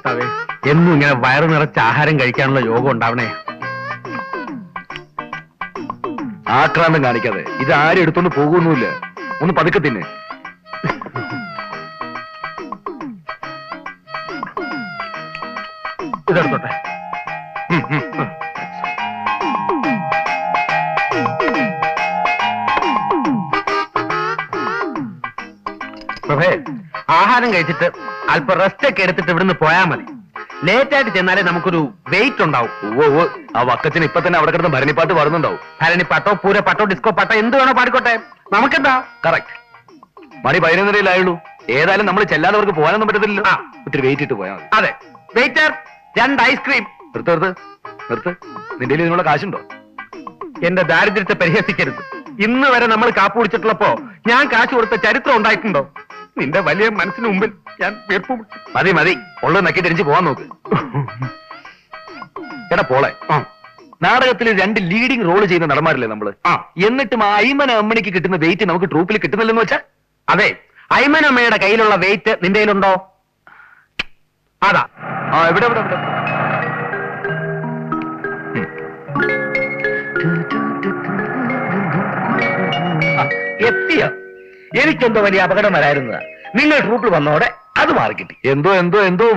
കർത്താവേ, എന്നും ഇങ്ങനെ വയറു നിറച്ച് ആഹാരം കഴിക്കാനുള്ള യോഗം ഉണ്ടാവണേ. ആക്രാന്തം കാണിക്കാതെ, ഇത് ആരും എടുത്തോണ്ട് പോകുന്നില്ല. ഒന്ന് പതുക്കെ തിന്നെ. ഇതെടുത്തോട്ടെ. പ്രഭേ, ആഹാരം കഴിച്ചിട്ട് അല്പം റെസ്റ്റ് ഒക്കെ എടുത്തിട്ട് ഇവിടുന്ന് പോയാൽ മതി. ലേറ്റ് ആയിട്ട് ചെന്നാലേ നമുക്കൊരു വെയിറ്റ് ഉണ്ടാവും. ഓ, ആ വക്കത്തിന് ഇപ്പൊ തന്നെ അവിടെ കിടന്ന് ഭരണിപ്പാട്ട് പാടുന്നുണ്ടാവും. ഭരണിപ്പാട്ടോ, പൂരപ്പാട്ടോ, ഡിസ്കോ പാട്ടോ, എന്ത് വേണോ പാടിക്കോട്ടെ, നമുക്കെന്താ. കറക്റ്റ്. മണി 11:30 ഏതായാലും നമ്മൾ ചെല്ലാത്തവർക്ക് പോകാനൊന്നും പറ്റത്തില്ലല്ലോ. ഒത്തിരി വെയിറ്റ് ഇട്ട് പോയാൽ മതി. അതെ. Waiter, 2 ice cream. നിർത്ത്. നിന്റെ ഇതിനുള്ള കാശുണ്ടോ? എന്റെ ദാരിദ്ര്യത്തെ പരിഹസിക്കരുത്. ഇന്ന് വരെ നമ്മൾ കാപ്പ് കുടിച്ചിട്ടുള്ളപ്പോ ഞാൻ കാശ് കൊടുത്ത ചരിത്രം ഉണ്ടായിട്ടുണ്ടോ? നിന്റെ വലിയ മനസ്സിന് മുമ്പിൽ ഞാൻ വീർപ്പു. മതി, ഉള്ളത് നക്കി തിരിച്ച് പോവാൻ നോക്ക്. എടാ പോളെ, നാടകത്തിൽ 2 ലീഡിംഗ് റോള് ചെയ്യുന്ന നടന്മാരില്ലേ നമ്മള്? എന്നിട്ടും ആ അയ്മന അമ്മണിക്ക് കിട്ടുന്ന വെയിറ്റ് നമുക്ക് ട്രൂപ്പിൽ കിട്ടുന്നില്ലെന്ന് വെച്ചാ? അതെ, അയ്മനമ്മയുടെ കയ്യിലുള്ള വെയിറ്റ് നിന്റെ കയ്യിലുണ്ടോ? അതാ. എവിടെ എത്തിയ എനിക്കെന്തോ വലിയ അപകടം വരായിരുന്നതാ. നിങ്ങൾ ട്രൂപ്പിൽ വന്നോടെ അത് മാറിക്കിട്ടി. എന്തോ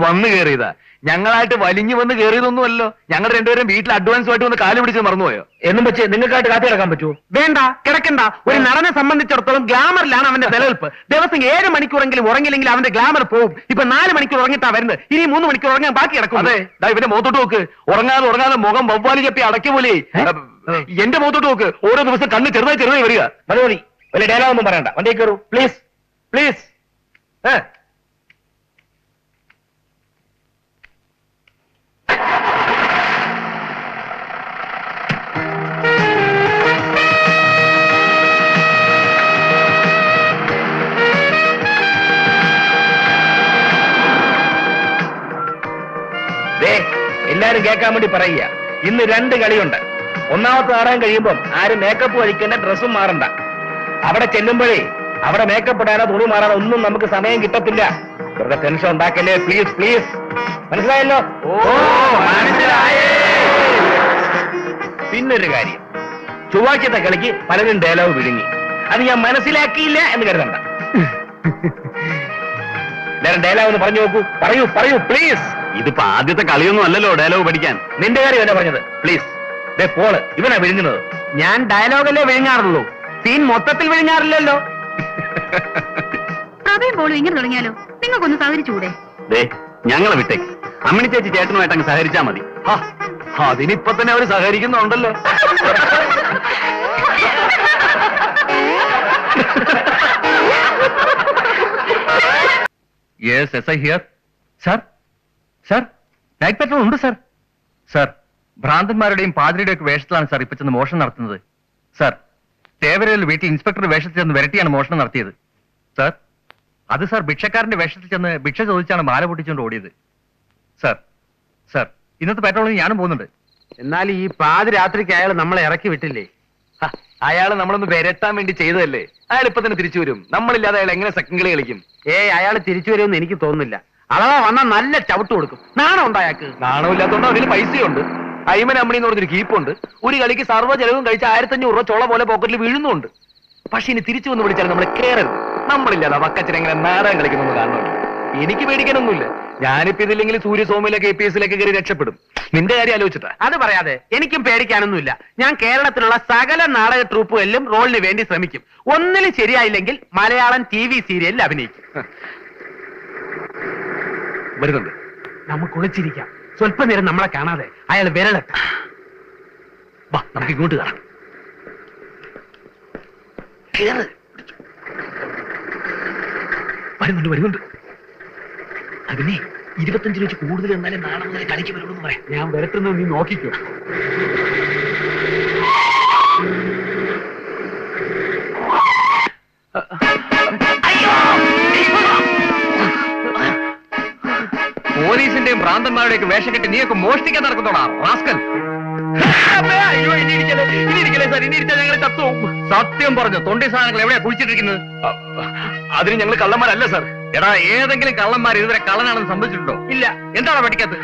വന്നു കയറിയതാ. ഞങ്ങളായിട്ട് വലിഞ്ഞു വന്ന് കയറിയതൊന്നുമല്ലോ. ഞങ്ങൾ രണ്ടുപേരും വീട്ടിൽ അഡ്വാൻസ് ആയിട്ട് വന്ന് കാല് പിടിച്ച് മറന്നുപോയോ? എന്നും വെച്ച് നിങ്ങൾക്കായിട്ട് കാത്തി കിടക്കാൻ പറ്റുമോ? വേണ്ട, കിടക്കണ്ട. ഒരു നടനെ സംബന്ധിച്ചിടത്തോളം ഗ്ലാമറിലാണ് അവന്റെ നിലനിൽപ്പ്. ദിവസം 7 മണിക്കൂറെങ്കിലും ഉറങ്ങില്ലെങ്കിൽ അവന്റെ ഗ്ലാമർ പോവും. ഇപ്പൊ 4 മണിക്കൂർ ഉറങ്ങിട്ടാ വരുന്നത്. ഇനി 3 മണിക്കൂർ ഉറങ്ങാൻ ബാക്കി കിടക്കും. അതെ, ഇവന്റെ മുഖത്തോട്ട് നോക്ക്. ഉറങ്ങാതെ മുഖം വവ്വാലി ചപ്പി അടയ്ക്ക പോലെ. എന്റെ മുഖത്തോട്ട് നോക്ക്. ഓരോ ദിവസം കണ്ണ് ചെറുതായി വരിക. മതി, വലിയ ഡയലോഗ് ഒന്നും പറയണ്ട. വണ്ടി കയറൂ പ്ലീസ്. എല്ലാരും കേൾക്കാൻ വേണ്ടി പറയുക, ഇന്ന് 2 കളിയുണ്ട്. ഒന്നാമത്തെ ആറാൻ കഴിയുമ്പം ആരും മേക്കപ്പ് കഴിക്കേണ്ട, ഡ്രസ്സും മാറണ്ട. അവിടെ ചെല്ലുമ്പോഴേ അവിടെ മേക്കപ്പ് ഇടാനോ തുണി മാറാനോ ഒന്നും നമുക്ക് സമയം കിട്ടത്തില്ല. വെറുതെ ടെൻഷൻ ഉണ്ടാക്കല്ലേ, പ്ലീസ്. മനസ്സിലായല്ലോ? പിന്നൊരു കാര്യം, ചൊവ്വാഴ്ചത്തെ കളിക്ക് പലരും ഡയലോഗ് വിഴുങ്ങി. അത് ഞാൻ മനസ്സിലാക്കിയില്ല എന്ന് കരുതണ്ട. എല്ലാരും ഡയലോഗ് ഒന്ന് പറഞ്ഞു നോക്കൂ. പറയൂ പ്ലീസ്. ഇതിപ്പോ ആദ്യത്തെ കളിയൊന്നും അല്ലല്ലോ ഡയലോഗ് പഠിക്കാൻ. നിന്റെ കാര്യം എന്നാ പറഞ്ഞത്? പ്ലീസ്. പോള് ഇവനാ വിഴുങ്ങുന്നത്. ഞാൻ ഡയലോഗല്ലേ വിഴുങ്ങാറുള്ളൂ, സീൻ മൊത്തത്തിൽ വിഴുങ്ങാറില്ലല്ലോ. പ്രഭയും പോളും ഇങ്ങനെ തുടങ്ങിയാലോ? നിങ്ങൾക്കൊന്ന് സഹകരിച്ചൂടെ? ഞങ്ങളെ വിട്ടേക്ക്. അമ്മിണി ചേച്ചി ചേട്ടനുമായിട്ട് അങ്ങ് സഹകരിച്ചാ മതി. അതിനിപ്പൊ തന്നെ അവര് സഹകരിക്കുന്നുണ്ടല്ലോ. Yes, S I here. Sir, night petrol ഉണ്ട് സാർ. സാർ, ഭ്രാന്തന്മാരുടെയും പാതിരിയുടെയും ഒക്കെ വേഷത്തിലാണ് സാർ ഇപ്പൊ ചെന്ന് മോഷണം നടത്തുന്നത്. സാർ, തേവരയിൽ വീട്ടിൽ ഇൻസ്പെക്ടർ വേഷത്തിൽ ചെന്ന് വിരട്ടിയാണ് മോഷണം നടത്തിയത്. സാർ, അത് സാർ ഭിക്ഷക്കാരന്റെ വേഷത്തിൽ ചെന്ന് ഭിക്ഷ ചോദിച്ചാണ് മാല പൊട്ടിച്ചുകൊണ്ട് ഓടിയത്. സാർ, ഇന്നത്തെ പെട്രോളിന് ഞാനും പോകുന്നുണ്ട്. എന്നാൽ ഈ പാതിരാത്രിക്ക് അയാൾ നമ്മളെ ഇറക്കി വിട്ടില്ലേ? അയാൾ നമ്മളൊന്ന് വിരട്ടാൻ വേണ്ടി ചെയ്തതല്ലേ. അയാൾ ഇപ്പൊ തന്നെ തിരിച്ചു വരും. നമ്മളില്ലാതെ അയാൾ എങ്ങനെ സെക്കൻഡ് കളി കളിക്കും? അയാൾ തിരിച്ചു വരുമെന്ന് എനിക്ക് തോന്നുന്നില്ല. അഥവാ വന്നാൽ നല്ല ചവിട്ട് കൊടുക്കും. നാണം ഉണ്ട് അയാൾക്ക്. നാണമില്ലാത്തോണ്ട് അതിൽ പൈസയുണ്ട്. അയ്മൻ അമ്മണി എന്ന് പറഞ്ഞൊരു കീപ്പുണ്ട്. ഒരു കളിക്ക് സർവ്വ ചെലവും കഴിച്ച് 1500 രൂപ ചോള പോലെ പോക്കറ്റിൽ വീഴുന്നുണ്ട്. പക്ഷെ ഇനി തിരിച്ചു വന്ന് വിളിച്ചാൽ നമ്മൾ കേറരുത്. നമ്മളില്ലാതെ വക്കച്ചൻ എങ്ങനെ നാടകം കളിക്കുന്നു കാണണമല്ലോ. എനിക്ക് പേടിക്കാനൊന്നുമില്ല. ഞാനിപ്പോ ഇതില്ലെങ്കിൽ സൂര്യസോമിയിലെ KPS-ലേക്ക് കയറി രക്ഷപ്പെടും. നിന്റെ കാര്യം ആലോചിച്ചിട്ടാ. അത് പറയാതെ എനിക്കും പേടിക്കാനൊന്നുമില്ല. ഞാൻ കേരളത്തിലുള്ള സകല നാടക ട്രൂപ്പുകളിലും റോളിന് വേണ്ടി ശ്രമിക്കും. ഒന്നിലും ശരിയായില്ലെങ്കിൽ മലയാളം TV സീരിയലിൽ അഭിനയിക്കും. വരുന്നുണ്ട്. നമുക്ക് ഒളിച്ചിരിക്കാം. സ്വല്പ നേരം നമ്മളെ കാണാതെ അയാൾ വിരളട്ടെ. നമുക്ക് ഇങ്ങോട്ട് കാണാം. വരുന്നുണ്ട്. അതിനെ 25 രൂപ കൂടുതൽ എന്നാലും നാളെ മുതൽ കളിക്ക് വരുള്ളൂ എന്ന് പറയാം. ഞാൻ വരട്ടുന്നത് നീ നോക്കിക്കോ. പോലീസിന്റെയും ഭ്രാന്തന്മാരുടെയൊക്കെ വേഷം കെട്ടി നീയൊക്കെ മോഷ്ടിക്കാൻ നടക്കുന്നോടാ റാസ്കൽ. സത്യം പറഞ്ഞു, തൊണ്ടി സാധനങ്ങൾ എവിടെയാ കുഴിച്ചിട്ടിരിക്കുന്നത്? അതിന് ഞങ്ങൾ കള്ളന്മാരല്ല സാർ. എടാ ഏതെങ്കിലും കള്ളന്മാർ ഇതുവരെ കള്ളനാണെന്ന് സംഭവിച്ചിട്ടുണ്ടോ? ഇല്ല. എന്താണ് പഠിക്കാത്തത്?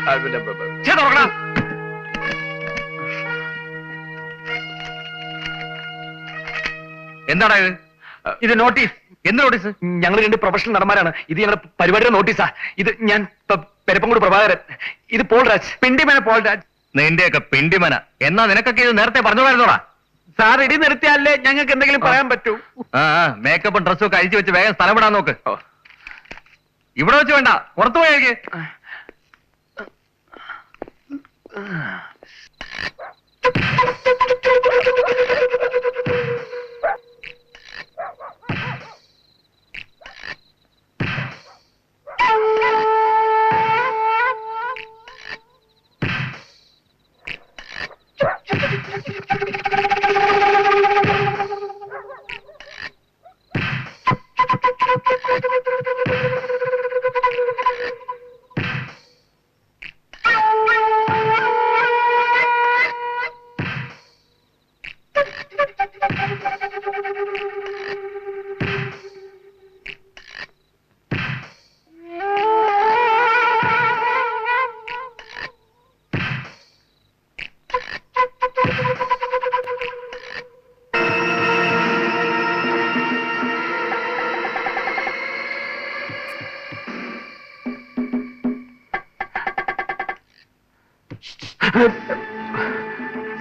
എന്താണ് ഇത്? ഇത് നോട്ടീസ്. എന്ത് നോട്ടീസ്? ഞങ്ങൾ 2 പ്രൊഫഷണൽ നടന്മാരാണ്. ഇത് ഞങ്ങളുടെ പരിപാടിയുടെ നോട്ടീസാ. ഇത് ഞാൻ പെരപ്പങ്കോട് പ്രഭാകരൻ, ഇത് പോൾരാജ്, പിണ്ടിമന പോൾരാജ്. നിന്റെയൊക്കെ പിണ്ടിമന. എന്നാ നിനക്കൊക്കെ ഇത് നേരത്തെ പറഞ്ഞുകൂടായിരുന്നോടാ? സാർ ഇടി നിർത്തിയാലേ ഞങ്ങൾക്ക് എന്തെങ്കിലും പറയാൻ പറ്റൂ. മേക്കപ്പും ഡ്രസ്സും ഒക്കെ അഴിച്ചു വെച്ച് വേഗം സ്ഥലം വിടാൻ നോക്ക്. ഇവിടെ വെച്ച് വേണ്ട, പുറത്തു പോയേക്ക്.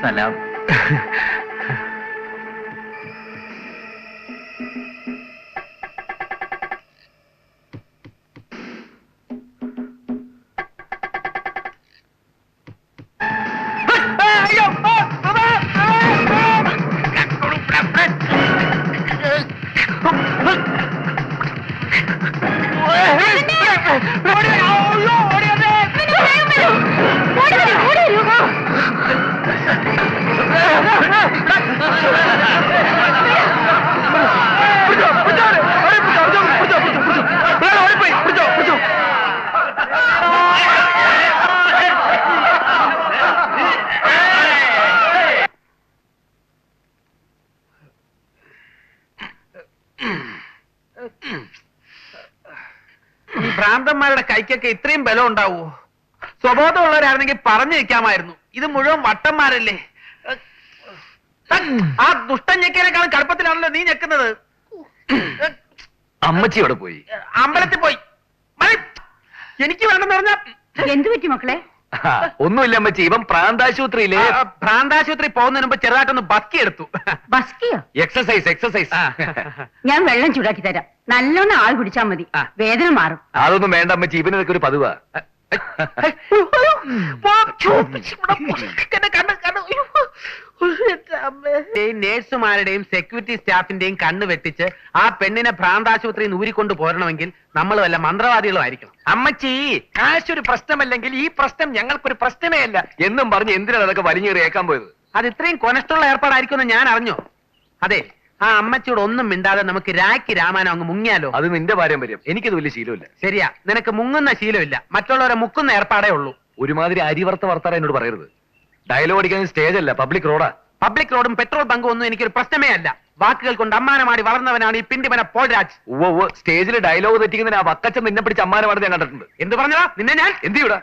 സലാം. ഈ ഭ്രാന്തന്മാരുടെ കൈക്കൊക്കെ ഇത്രയും ബലം ഉണ്ടാവോ? സ്വബോധമുള്ളവരായിരുന്നെങ്കിൽ പറഞ്ഞു വെക്കാമായിരുന്നു. ഇത് മുഴുവൻ വട്ടന്മാരല്ലേ. ആ ദുഷ്ടൻ ഞെക്കിയതിനേക്കാളും കടുപ്പത്തിലാണല്ലോ നീ ഞെക്കുന്നത്. അമ്മച്ചി അവിടെ പോയി. അമ്പലത്തിൽ പോയി. മതി. എനിക്ക് വേണമെന്ന് പറഞ്ഞ എന്തു പറ്റി മക്കളെ? ഒന്നുമില്ല അമ്മച്ചി, ഇവൻ പ്രാന്താശുപത്രിയില് ഭ്രാന്താശുപത്രി പോകുന്നതിന് മുമ്പ് ചെറുതായിട്ടൊന്ന് ബസ്കി എടുത്തു. ബസ്കിയോ? എക്സസൈസ്. ഞാൻ വെള്ളം ചൂടാക്കി തരാം. നല്ലോണം ആൾ പിടിച്ചാ മതി, വേദന മാറും. അതൊന്നും വേണ്ട അമ്മച്ചി, ഇവനൊക്കെ ഒരു പതിവാ. നേഴ്സുമാരുടെയും സെക്യൂരിറ്റി സ്റ്റാഫിന്റെയും കണ്ണ് വെട്ടിച്ച് ആ പെണ്ണിനെ ഭ്രാന്താശുപത്രിയിൽ നിന്ന് ഊരിക്കൊണ്ട് പോരണമെങ്കിൽ നമ്മൾ വല്ല മന്ത്രവാദികളും ആയിരിക്കണം. അമ്മച്ചി, കാശൊരു പ്രശ്നമല്ലെങ്കിൽ ഈ പ്രശ്നം ഞങ്ങൾക്കൊരു പ്രശ്നമേ അല്ല എന്നും പറഞ്ഞ് എന്തിനാണ് അതൊക്കെ വലിഞ്ഞേറി ഏക്കാൻ പോയത്? അത് ഇത്രയും കൊനഷ്ടമുള്ള ഏർപ്പാടായിരിക്കുമെന്ന് ഞാൻ അറിഞ്ഞോ? അതെ, ആ അമ്മച്ചിയോട് ഒന്നും മിണ്ടാതെ നമുക്ക് രാഖി രാമായണം അങ്ങ് മുങ്ങിയാലോ? അത് നിന്റെ പാരമ്പര്യം, എനിക്കത് വലിയ ശീലമില്ല. ശരിയാ, നിനക്ക് മുങ്ങുന്ന ശീലമില്ല, മറ്റുള്ളവരെ മുക്കുന്ന ഏർപ്പാടേ ഉള്ളൂ. ഒരുമാതിരി അരിവർത്ത വർത്താനം എന്നോട് പറയരുത്. ഡയലോഗ് അടിക്കാൻ സ്റ്റേജ് അല്ല, പബ്ലിക് റോഡാ. പബ്ലിക് റോഡും പെട്രോൾ ബങ്കും ഒന്നും എനിക്കൊരു പ്രശ്നമേ അല്ല. വാക്കുകൾ കൊണ്ട് അമ്മാനമാടി വളർന്നവനാണ് ഈ പിണ്ടിമന പോൾരാജ്. സ്റ്റേജിൽ ഡയലോഗ് തെറ്റിക്കുന്നതിന് ആ വക്കച്ചൻ നിന്നെ പിടിച്ച് അമ്മാനമാടി ഞാൻ കണ്ടിട്ടുണ്ട്. എന്ത് പറഞ്ഞതാ നിന്നെ ഞാൻ? എന്ത് ചെയ്യൂടാ?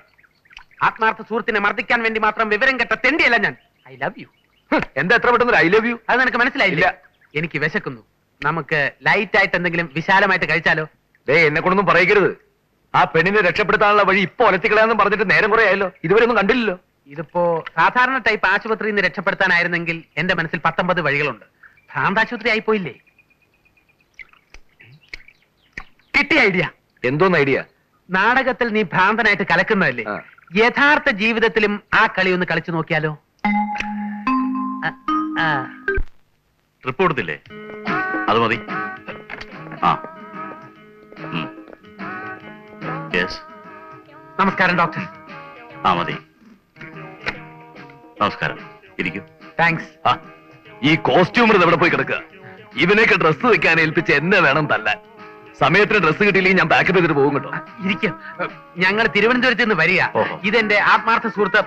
ആത്മാർത്ഥ സുഹൃത്തിനെ മർദ്ദിക്കാൻ വേണ്ടി മാത്രം വിവരം കെട്ട തെണ്ടിയല്ല ഞാൻ. I love you. എന്താ എത്ര പെട്ടെന്ന് ഐ ലവ് യു? അത് നിനക്ക് മനസ്സിലായില്ല? എനിക്ക് വിശക്കുന്നു. നമുക്ക് ലൈറ്റ് ആയിട്ട് എന്തെങ്കിലും വിശാലമായിട്ട് കഴിച്ചാലോ? എന്നെ കൊണ്ടൊന്നും പറയരുത്. ആ പെണ്ണിനെ രക്ഷപ്പെടുത്താനുള്ള വഴി ഇപ്പൊ ഒലത്തിക്കളയാന്ന് പറഞ്ഞിട്ട് നേരം കുറെ ആയല്ലോ, ഇതുവരെ ഒന്നും കണ്ടില്ലല്ലോ. ഇതിപ്പോ സാധാരണ ടൈപ്പ് ആശുപത്രിയിൽ നിന്ന് രക്ഷപ്പെടുത്താനായിരുന്നെങ്കിൽ എന്റെ മനസ്സിൽ 19 വഴികളുണ്ട്. ഭ്രാന്താശുപത്രി ആയിപ്പോയില്ലേ? കിട്ടിയ ഐഡിയ. എന്തോന്ന് ഐഡിയ? നാടകത്തിൽ നീ ഭ്രാന്തനായിട്ട് കലക്കുന്നതല്ലേ, യഥാർത്ഥ ജീവിതത്തിലും ആ കളി ഒന്ന് കളിച്ചു നോക്കിയാലോ? ട്രിപ്പ് കൊടുത്തില്ലേ? അത് മതി. നമസ്കാരം ഡോക്ടർ. മതി. നമസ്കാരം, ഇരിക്കൂ. താങ്ക്സ്. ഈ കോസ്റ്റ്യൂമർ എവിടെ പോയി കിടക്കുക? ഇവനൊക്കെ ഡ്രസ്സ് വെക്കാൻ ഏൽപ്പിച്ച എന്നെ വേണം തല്ലാൻ. സമയത്തിന് ഡ്രസ്സ് കിട്ടിയില്ലെങ്കിൽ ഞാൻ ബാക്കപ്പ് ചെയ്തിട്ട് പോകും കേട്ടോ. ഇരിക്കും. ഞങ്ങൾ തിരുവനന്തപുരത്ത് നിന്ന് വരിക. ഇതെന്റെ ആത്മാർത്ഥ സുഹൃത്ത്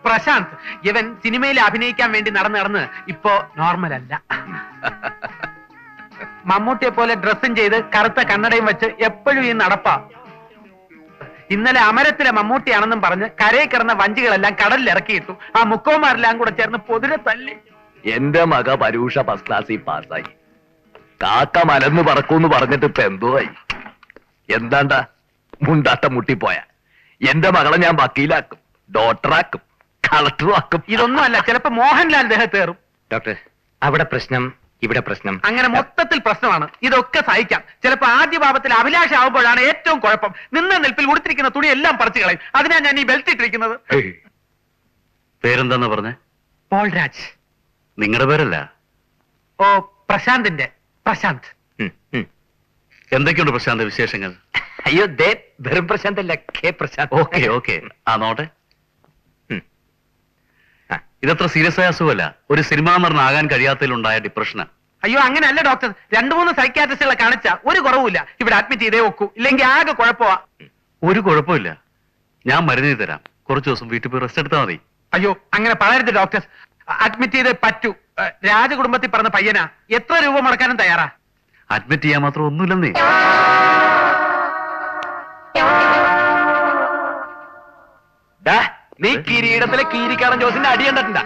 പ്രശാന്ത്. ഇവൻ സിനിമയിൽ അഭിനയിക്കാൻ വേണ്ടി നടന്ന് ഇപ്പോ നോർമൽ അല്ല. മമ്മൂട്ടിയെ പോലെ ഡ്രസ്സും ചെയ്ത് കറുത്ത കണ്ണടയും വെച്ച് എപ്പോഴും ഈ നടപ്പാ. ഇന്നലെ അമരത്തിലെ മമ്മൂട്ടിയാണെന്നും പറഞ്ഞ് കരയിൽ കിടന്ന വഞ്ചികളെല്ലാം കടലിൽ ഇറക്കിയിട്ടു. ആ മുക്കോമാരെല്ലാം കൂടെ ചേർന്ന് പൊതിരെ തല്ലി. എന്റെ മക പരൂഷ ഫസ്റ്റ് ക്ലാസ്സിൽ പാസ്സായി. കാക്ക മലന്ന് പറക്കൂന്ന് പറഞ്ഞിട്ട് ഇപ്പൊ എന്തോയി? എന്താണ്ടാ മുണ്ടാട്ടം മുട്ടിപ്പോയ എന്റെ മകളെ ഞാൻ വക്കീലാക്കും, ഡോക്ടറാക്കും, കളക്ടറും ആക്കും. ഇതൊന്നുമല്ല, ചിലപ്പോ മോഹൻലാൽ ദേഹത്തേറും. ഡോക്ടർ, അവിടെ പ്രശ്നം, ഇവിടെ പ്രശ്നം. അങ്ങനെ മൊത്തത്തിൽ പ്രശ്നമാണ്. ഇതൊക്കെ സഹിക്കാം. ചിലപ്പോ ആദ്യ ഭാവത്തിൽ അഭിലാഷാവുമ്പോഴാണ് ഏറ്റവും കുഴപ്പം. നിന്ന നിൽപ്പിൽ ഉടുത്തിരിക്കുന്ന തുണി എല്ലാം പറിച്ചു കളയും. അതിനാ ഞാൻ ഈ ബെൽറ്റ് ഇട്ടിരിക്കുന്നത്. പേരെന്താന്ന് പറഞ്ഞേ? പോൾരാജ്. നിങ്ങളുടെ പേരല്ല. ഓ, പ്രശാന്തിന്റെ. പ്രശാന്ത്. എന്തൊക്കെയുണ്ട് പ്രശാന്ത് വിശേഷങ്ങൾ? അയ്യോ ദേ വെറും പ്രശാന്തല്ല, കെ പ്രശാന്ത്. ഓക്കെ ഓക്കെ, ആ നോട്ടെ. ഇതത്ര സീരിയസ് ആയ അസുഖമല്ല, ഒരു സിനിമാ നടനാകാൻ കഴിയാത്തതിലുണ്ടായ ഡിപ്രഷനാ. അയ്യോ അങ്ങനെയല്ല ഡോക്ടർ. 2-3 സൈക്യാട്രിസ്റ്റുകളെ കാണിച്ച ഒരു കുറവുമില്ല. ഇവിടെ അഡ്മിറ്റ് ചെയ്തേ ഒക്കൂ, ഇല്ലെങ്കിൽ ആകെ കുഴപ്പമാ. ഒരു കുഴപ്പമില്ല, ഞാൻ മരുന്ന് ചെയ്ത് തരാം. കുറച്ചു ദിവസം വീട്ടിൽ പോയി റെസ്റ്റ് എടുത്താൽ മതി. അയ്യോ അങ്ങനെ പറയരുത് ഡോക്ടർ. അഡ്മിറ്റ് ചെയ്തേ പറ്റൂ. രാജകുടുംബത്തിൽ പറഞ്ഞ പയ്യനാ. എത്ര രൂപ മുടക്കാനും തയ്യാറാ. അഡ്മിറ്റ് ചെയ്യാൻ മാത്രം ഒന്നുമില്ലെന്നേ. ഡാ, നീ കിരീടത്തിലെ കീരിക്കാടൻ ജോസിന്റെ അടി കണ്ടിട്ടുണ്ടാ?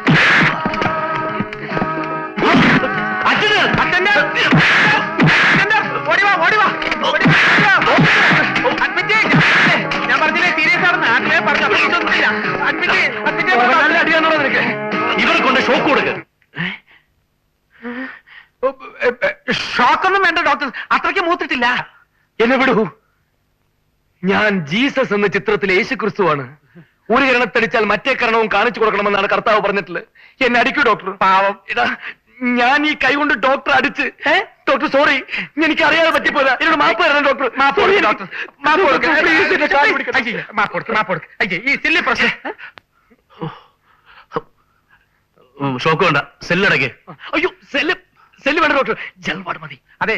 ഞാൻ പറഞ്ഞില്ലേ സീരിയസ് ആണെന്ന്. ആദ്യമേ പറഞ്ഞു. ഇവർ കൊണ്ട് ഷോക്ക് കൊടുക്കുക. ഷോക്കൊന്നും വേണ്ട ഡോക്ടർ, അത്രയ്ക്ക് മൂത്തിട്ടില്ല. എന്നെ വിടൂ. ഞാൻ ജീസസ് എന്ന ചിത്രത്തിലെ യേശു ക്രിസ്തുവാണ്. ഒരു കരണത്തടിച്ചാൽ മറ്റേ കരണവും കാണിച്ചു കൊടുക്കണമെന്നാണ് കർത്താവ് പറഞ്ഞിട്ടുള്ളത്. എന്നെ അടിക്കൂ ഡോക്ടർ. പാവം. ഇതാ ഞാൻ ഈ കൈ കൊണ്ട് ഡോക്ടർ അടിച്ച്. ഡോക്ടർ സോറി, എനിക്ക് അറിയാതെ പറ്റിപ്പോരാ. എന്നോട് മാപ്പ് തരണം ഡോക്ടർ. മാപ്പ് കൊടുക്ക് ഡോക്ടർ. മാപ്പ് കൊടുക്ക്. Please, എന്നെ കാല് പിടിക്കണം. അയ്യേ, മാപ്പ് കൊടുക്ക്, മാപ്പ് കൊടുക്ക്. അയ്യേ, ഈ സില്ലി പ്രശ്നം. ഷോക്ക് വേണ്ട, സെല്ലടക്കേ. അയ്യോ സെല്ല് വേണ്ട ഡോക്ടർ, ജൽവാട് മതി. അതെ,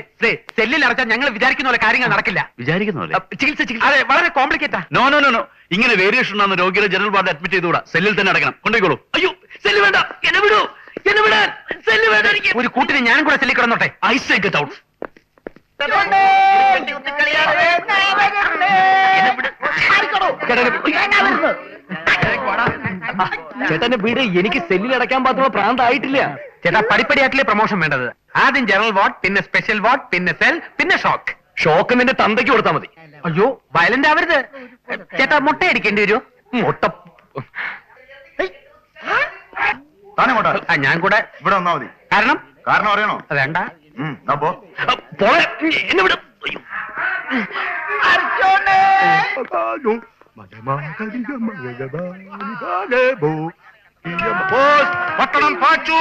സെല്ലിൽ അടച്ചാൽ ഞങ്ങൾ വിചാരിക്കുന്ന പോലെ കാര്യങ്ങൾ നടക്കില്ല. വിചാരിക്കുന്ന പോലെ? ചികിത്സ അതെ, വളരെ കോംപ്ലിക്കേറ്റാ. നോ നോ നോ നോ, ഇങ്ങനെ വേരിയേഷൻ ഉണ്ടെന്ന് രോഗിയുടെ ജനറൽ വാർഡ് അഡ്മിറ്റ് ചെയ്തുകൂടാ. സെല്ലിൽ തന്നെ അടക്കണം. കൊണ്ടുപോയിക്കോളൂ. അയ്യോ സെല്ല് വേണ്ട, എന്നെ വിടൂ. എന്നെ വിടാൻ സെല്ല് വേണ്ട എനിക്ക്. ഒരു കൂട്ടിന് ഞാനും കൂടെ സെല്ലി കിടന്നോട്ടെ. I say get out. ചേട്ടന്റെ വീട് എനിക്ക് സെല്ലിൽ അടയ്ക്കാൻ പാത്തുള്ള പ്രാന്തായിട്ടില്ല. ചേട്ടാ, പടിപ്പടിയായിട്ടില്ലേ പ്രൊമോഷൻ വേണ്ടത്. ആദ്യം ജനറൽ വാർഡ്, പിന്നെ സ്പെഷ്യൽ വാർഡ്, പിന്നെ സെൽ, പിന്നെ ഷോക്ക്. ഷോക്ക് നിന്റെ തന്തയ്ക്ക് കൊടുത്താൽ മതി. അയ്യോ വയലന്റ് ആവരുത് ചേട്ടാ. മുട്ട അടിക്കേണ്ടി വരുമോ? മുട്ട ഞാൻ കൂടെ ഇവിടെ വന്നാ മതി. കാരണം കാരണം അറിയണോ? വേണ്ട. അപ്പോ പോളെ എന്നെ വിടും. പട്ടണം പാച്ചു.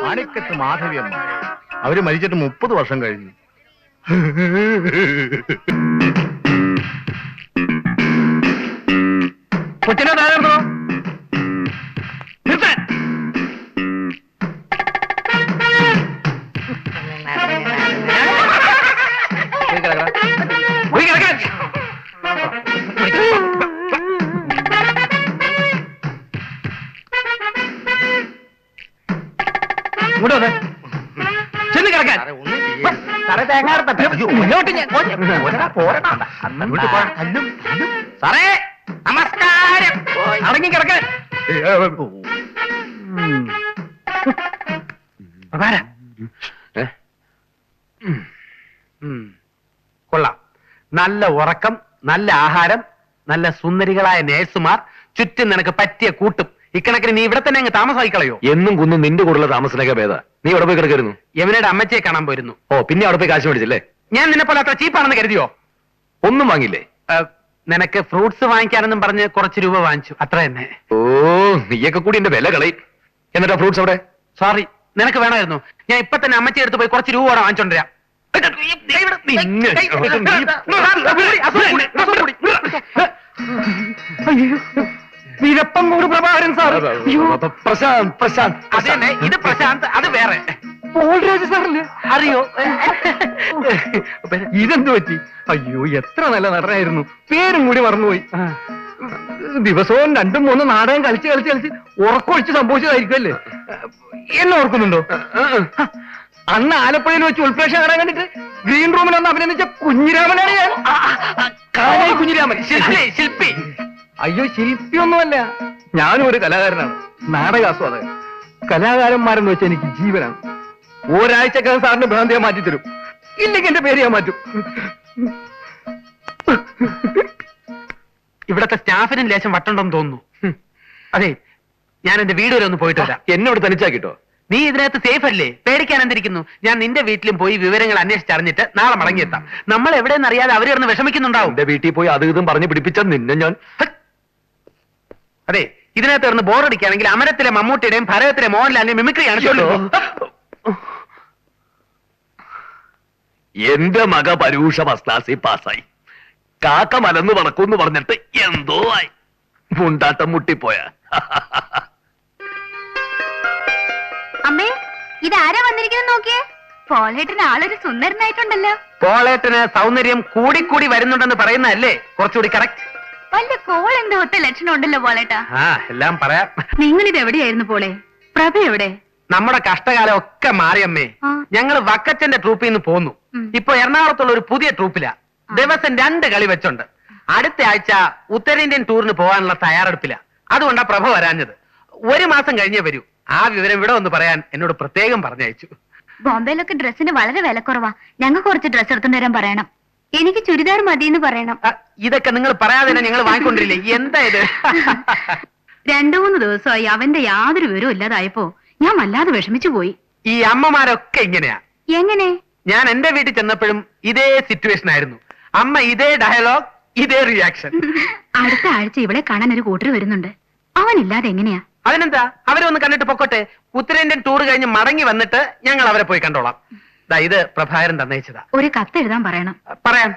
ആണിക്കത്ത് മാധവിയമ്മ, അവര് മരിച്ചിട്ട് 30 വർഷം കഴിഞ്ഞു. കൊച്ചിനെ താഴെന്തോ ചെന്ന് കിടക്കാൻ. മുന്നോട്ട് സാറേ നമസ്കാരം. അടങ്ങി കിടക്കാൻ. കൊള്ളാം. നല്ല ഉറക്കം, നല്ല ആഹാരം, നല്ല സുന്ദരികളായ നേഴ്സുമാർ, ചുറ്റും നിനക്ക് പറ്റിയ കൂട്ടും. ഇക്കണക്കിന് നീ ഇവിടെ തന്നെ അങ്ങ് താമസമായിക്കളയോ? എന്നും കുന്നും നിന്റെ കൂടുതലുള്ള താമസനൊക്കെ ഭേദ. നീ അവിടെ പോയി കിടക്കായിരുന്നു. യവനയുടെ അമ്മച്ചയെ കാണാൻ പോയിരുന്നു. ഓ, പിന്നെ അവിടെ പോയി കാശ് മേടിച്ചില്ലേ? ഞാൻ നിന്നെ പോലെ അത്ര ചീപ്പാണെന്ന് കരുതിയോ? ഒന്നും വാങ്ങില്ലേ? നിനക്ക് ഫ്രൂട്ട്സ് വാങ്ങിക്കാനെന്നും പറഞ്ഞ് കുറച്ച് രൂപ വാങ്ങിച്ചു, അത്ര തന്നെ. ഓ, നീയൊക്കെ കൂടി എന്റെ വില കളയും. എന്നിട്ടാ ഫ്രൂട്ട്സ് അവിടെ? സോറി, നിനക്ക് വേണമായിരുന്നു. ഞാൻ ഇപ്പൊ തന്നെ അമ്മച്ചി എടുത്ത് പോയി കുറച്ച് രൂപ കൂടെ വാങ്ങിച്ചോണ്ടിരാം. വിരപ്പങ്കോട് പ്രഭാകരൻ സാർ. പ്രശാന്ത് പ്രശാന്ത് അത് തന്നെ, ഇത് പ്രശാന്ത്, അത് വേറെ. പോൾരാജ് സാറല്ലേ? അറിയോ? ഇതെന്ത് പറ്റി? അയ്യോ, എത്ര നല്ല നടനായിരുന്നു, പേരും കൂടി മറന്നുപോയി. ദിവസവും 2-3 നാടകം കളിച്ച് ഉറക്കൊഴിച്ച് സംഭവിച്ചതായിരിക്കുമല്ലേ? എന്നെ ഓർക്കുന്നുണ്ടോ? അന്ന് ആലപ്പുഴയിൽ വെച്ച് ഉൾപ്രേക്ഷ കാണാൻ കണ്ടിട്ട് ഗ്രീൻ റൂമിൽ വന്ന് അഭിനന്ദിച്ച കുഞ്ഞിരാമനാണ് ഞാൻ. കാനായി കുഞ്ഞിരാമൻ, ശില്പി. അയ്യോ, ശില്പിയൊന്നുമല്ല, ഞാനും ഒരു കലാകാരനാണ്, നാടകാസ്വാദകൻ. കലാകാരന്മാരെന്ന് വെച്ചാൽ എനിക്ക് ജീവനാണ്. ഒരാഴ്ചക്കകം സാറിന്റെ ഭ്രാന്തിയെ മാറ്റിത്തരും, ഇല്ലെങ്കിൽ എന്റെ പേര് ഞാൻ മാറ്റും. ഇവിടത്തെ സ്റ്റാഫിനും ലേശം വട്ടുണ്ടെന്ന് തോന്നുന്നു. അതെ, ഞാൻ എന്റെ വീട് വരെ ഒന്ന് പോയിട്ട് വരാം. എന്നോട് തനിച്ചാക്കിട്ടോ? നീ ഇതിനകത്ത് സേഫ് അല്ലേ? പേടിക്കാൻ എന്തിരിക്കുന്നു? ഞാൻ നിന്റെ വീട്ടിലും പോയി വിവരങ്ങൾ അന്വേഷിച്ചറിഞ്ഞിട്ട് നാളെ മടങ്ങിയെത്താം. നമ്മൾ എവിടെയെന്ന് അറിയാതെ അവർ കിടന്ന് വിഷമിക്കുന്നുണ്ടാവും. എന്റെ വീട്ടിൽ പോയി അത് ഇതും പറഞ്ഞ് പിടിപ്പിച്ച നിന്നെ ഞാൻ. അതെ, ഇതിനകത്ത് കിടന്ന് ബോറടിക്കുകയാണെങ്കിൽ അമരത്തിലെ മമ്മൂട്ടിയുടെയും ഭരതത്തിലെ മോഹൻലാലിന്റെയും മിമിക്രിയാണ് ചൊല്ലു. എന്റെ മക പരൂഷ ഫസ്റ്റ് ക്ലാസ്സിൽ പാസ്സായി. കാക്ക മലന്ന് പറക്കൂന്ന് പറഞ്ഞിട്ട് എന്തോ ആയി. മുണ്ടാട്ടം മുട്ടിപ്പോയ. അമ്മേ, ഇതാരാ വന്നിരിക്കുന്നത് നോക്കിയേ. പോളേട്ടന് ആളൊരു സുന്ദരനായിട്ടുണ്ടല്ലോ. പോളേട്ടന് സൗന്ദര്യം കൂടിക്കൂടി വരുന്നുണ്ടെന്ന് പറയുന്നതല്ലേ കുറച്ചുകൂടി കറക്റ്റ്? വല്ല കോൾ എന്തോ ഒത്ത ലക്ഷണം ഉണ്ടല്ലോ പോളേട്ടാ. ആ, എല്ലാം പറയാം. നിങ്ങളിത് എവിടെയായിരുന്നു പോളെ? പ്രഭ എവിടെ? നമ്മുടെ കഷ്ടകാലം ഒക്കെ മാറിയമ്മേ. ആ. ഞങ്ങൾ വക്കച്ചന്റെ ട്രൂപ്പിൽ നിന്ന് പോന്നു. ഇപ്പൊ എറണാകുളത്തുള്ള ഒരു പുതിയ ട്രൂപ്പിലാ. ദിവസം 2 കളി വെച്ചുണ്ട്. അടുത്ത ആഴ്ച ഉത്തരേന്ത്യൻ ടൂറിന് പോകാനുള്ള തയ്യാറെടുപ്പില്ല. അതുകൊണ്ടാ പ്രഭ വരാഞ്ഞത്. 1 മാസം കഴിഞ്ഞേ വരൂ. ആ വിവരം ഇവിടെ ഒന്ന് പറയാൻ എന്നോട് പ്രത്യേകം പറഞ്ഞയച്ചു. ബോംബെയിലൊക്കെ ഡ്രസ്സിന് വളരെ വില കുറവാ. ഞങ്ങൾക്ക് കുറച്ച് ഡ്രസ്സ് എടുത്തുകൊണ്ട് വരാൻ പറയണം. എനിക്ക് ചുരിദാർ മതിയെന്ന് പറയണം. ഇതൊക്കെ നിങ്ങൾ പറയാതെ തന്നെ ഞങ്ങൾ വാങ്ങിക്കൊണ്ടിരില്ലേ? എന്താ ഇത്? 2-3 ദിവസമായി അവന്റെ യാതൊരു വിവരവും ഇല്ലാതായപ്പോ ഞാൻ വല്ലാതെ വിഷമിച്ചു പോയി. ഈ അമ്മമാരൊക്കെ ഇങ്ങനെയാ. എങ്ങനെ? ഞാൻ എന്റെ വീട്ടിൽ ചെന്നപ്പോഴും ഇതേ സിറ്റുവേഷൻ ആയിരുന്നു. അമ്മ ഇതേ ഡയലോഗ്, ഇതേ റിയാക്ഷൻ. അടുത്ത ആഴ്ച ഇവളെ കാണാൻ ഒരു കൂട്ടർ വരുന്നുണ്ട്. അവനില്ലാതെ എങ്ങനെയാ? അതിനെന്താ, അവരെ ഒന്ന് കണ്ടിട്ട് പൊക്കോട്ടെ. ഉത്തരേന്ത്യൻ ടൂർ കഴിഞ്ഞ് മടങ്ങി വന്നിട്ട് ഞങ്ങൾ അവരെ പോയി കണ്ടോളാം. ഇത് പ്രഭാകരൻ തന്നയിച്ചതാ. ഒരു കത്ത് എഴുതാൻ പറയണം. പറയാം.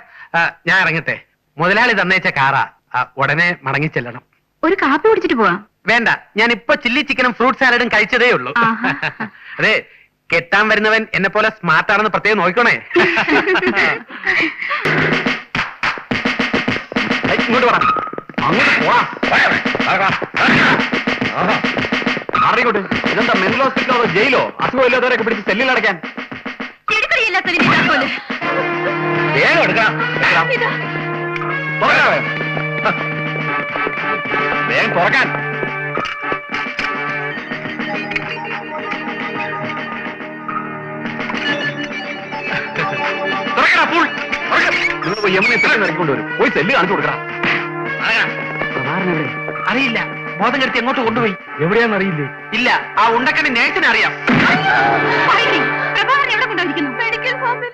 ഞാൻ ഇറങ്ങട്ടെ. മുതലാളി തന്നയിച്ച കാറാ. ഉടനെ മടങ്ങി ചെല്ലണം. ഒരു കാപ്പി കുടിച്ചിട്ട് പോവാം. വേണ്ട, ഞാൻ ഇപ്പൊ ചില്ലി ചിക്കനും ഫ്രൂട്ട് സാലഡും കഴിച്ചതേ ഉള്ളൂ. ആഹാ. അതെ, കെട്ടാൻ വരുന്നവൻ എന്നെ പോലെ സ്മാർട്ട് ആണെന്ന് പ്രത്യേകം നോക്കണേ. ഇങ്ങോട്ട് പറ, അങ്ങോട്ട് പോവാ. അറിയിക്കോട്ടെ. ഇതെന്താ മെന്റൽ ഹോസ്പിറ്റലോ ജയിലോ? അസുഖമില്ലാത്തവരൊക്കെ പിടിച്ച് സെല്ലിൽ അടയ്ക്കാൻ. വേഗം എടുക്കാം. വേഗം തുറക്കാൻ. നിങ്ങൾ പോയി എമ്മനെ സെല്ലിൽ ഇറക്കിക്കൊണ്ടുവരും. പോയി സെല്ല് കാണിച്ചു കൊടുക്കണം. അറിയില്ല, ബോധം കെടുത്തി എങ്ങോട്ട് കൊണ്ടുപോയി. എവിടെയാന്ന് അറിയില്ലേ? ഇല്ല, ആ ഉണ്ടക്കണ്ണി നേഴ്സിനെ അറിയാം. പ്രഭാകരൻ എവിടെ കൊണ്ടുവന്നിരിക്കുന്നു? മെഡിക്കൽ ഫാമിൽ.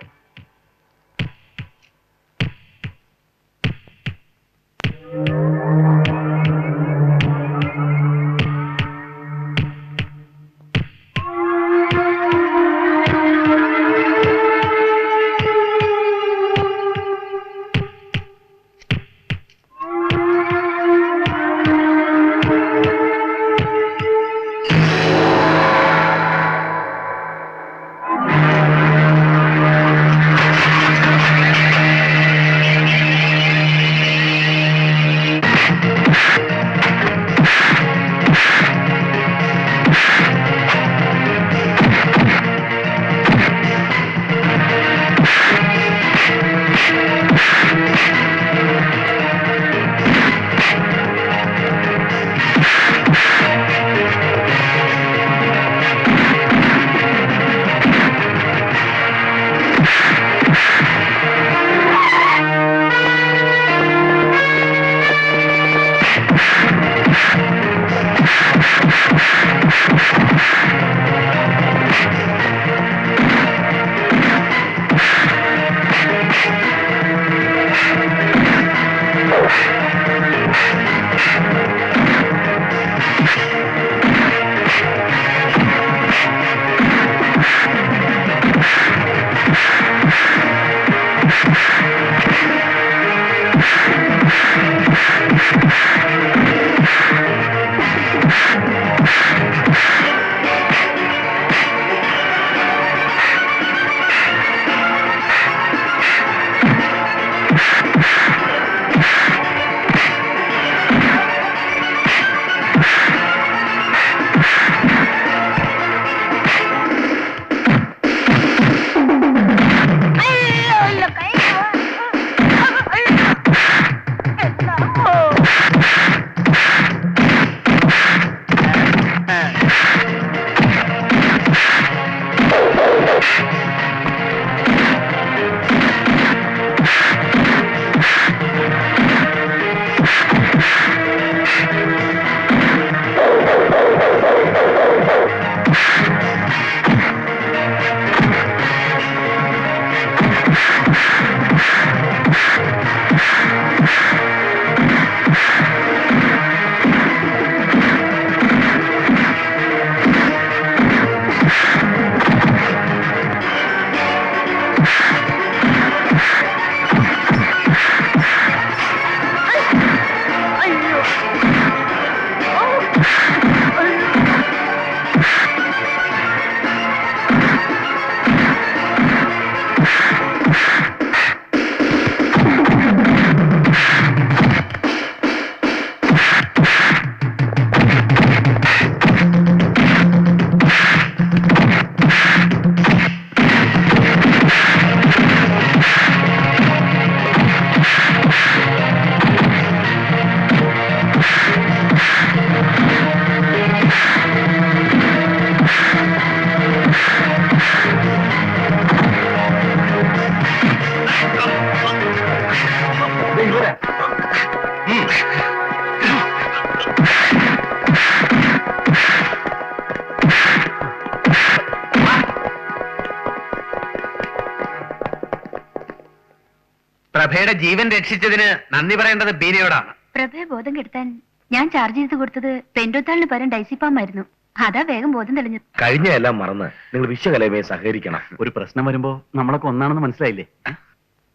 പ്രഭയുടെ ജീവൻ രക്ഷിച്ചതിന് നന്ദി പറയേണ്ടത് ബീനയോടാണ്. പ്രഭയെ ബോധം കെടുത്താൻ ഞാൻ ചാർജ് ചെയ്ത് കൊടുത്തത് പെൻഡോത്താളിന് പകരം ഡൈസിപ്പാമായിരുന്നു. അതാ വേഗം ബോധം തെളിഞ്ഞു. കഴിഞ്ഞ എല്ലാം മറന്ന് നിങ്ങൾ വിശ്വകലയുമായി സഹകരിക്കണം. ഒരു പ്രശ്നം വരുമ്പോ നമ്മളൊക്കെ ഒന്നാണെന്ന് മനസ്സിലായില്ലേ?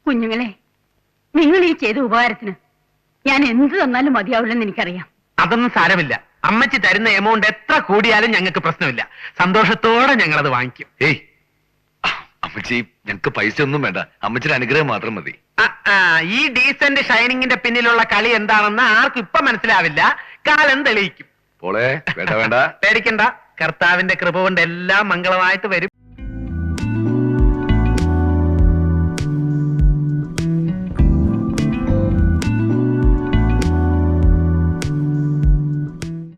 കുഞ്ഞുങ്ങളെ, നിങ്ങൾ ഈ ചെയ്ത ഉപകാരത്തിന് ഞാൻ എന്ത് തന്നാലും മതിയാവില്ലെന്ന് എനിക്കറിയാം. അതൊന്നും സാരമില്ല. അമ്മച്ചി തരുന്ന എമൗണ്ട് എത്ര കൂടിയാലും ഞങ്ങൾക്ക് പ്രശ്നമില്ല. സന്തോഷത്തോടെ ഞങ്ങളത് വാങ്ങിക്കും. ഏയ് അമ്മച്ചി, ഞങ്ങക്ക് പൈസ ഒന്നും വേണ്ട. അമ്മച്ചിയുടെ അനുഗ്രഹം മാത്രം മതി. ഈ ഡീസന്റ് ഷൈനിങ്ങിന്റെ പിന്നിലുള്ള കളി എന്താണെന്ന് ആർക്കും ഇപ്പൊ മനസ്സിലാവില്ല. കാലം തെളിയിക്കും. പോളെ വേണ്ട വേണ്ട. പേടിക്കണ്ട, കർത്താവിന്റെ കൃപ കൊണ്ട് എല്ലാം മംഗളമായിട്ട് വരും.